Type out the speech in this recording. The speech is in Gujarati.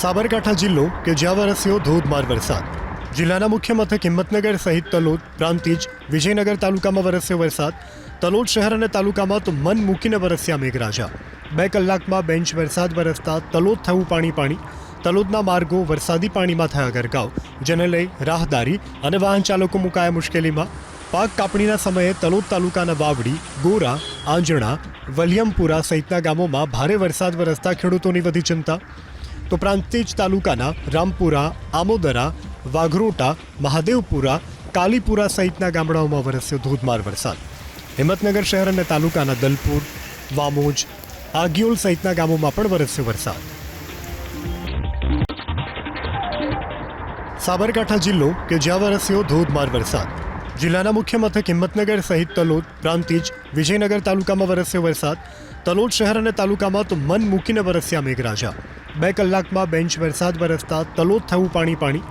સાબરકાંઠા જિલ્લો કે જ્યાં વરસ્યો ધોધમાર વરસાદ. જિલ્લાના મુખ્ય મથક હિંમતનગર સહિત તલોદ, પ્રાંતિજ, વિજયનગર તાલુકામાં વરસ્યો વરસાદ. તલોદ શહેર અને તાલુકામાં તો મન મૂકીને વરસ્યા મેઘરાજા. 2 કલાકમાં બેન્ચ વરસાદ વરસતા તલોદ થયું પાણી. તલોદના માર્ગો વરસાદી પાણીમાં થયા ગરકાવ, જેને લઈ રાહદારી અને વાહન ચાલકો મુકાયા મુશ્કેલીમાં. પાક કાપણીના સમયે તલોદ તાલુકાના વાવડી, ગોરા, આંજણા, વલિયમપુરા સહિતના ગામોમાં ભારે વરસાદ વરસતા ખેડૂતોની વધી ચિંતા. તો પ્રાંતિજ તાલુકાના રામપુરા, આમોદરા, વાઘરોટા, મહાદેવપુરા, કાલીપુરા સહિતના ગામડાઓમાં વરસ્યો ધોધમાર વરસાદ. હિંમતનગર શહેર અને તાલુકાના દલપુર, વામોજ, આગિયોલ સહિતના ગામોમાં પણ વરસ્યો વરસાદ. સાબરકાંઠા જિલ્લો કે જ્યાં વરસ્યો ધોધમાર વરસાદ. જિલ્લાના મુખ્ય મથક હિંમતનગર સહિત તલોદ, પ્રાંતિજ, વિજયનગર તાલુકામાં વરસ્યો વરસાદ. તલોદ શહેર અને તાલુકામાં તો મન મૂકીને વરસ્યા મેઘરાજા. 2 કલાકમાં બેન્ચ વરસાદ વરસતા તલોદ થયું પાણી.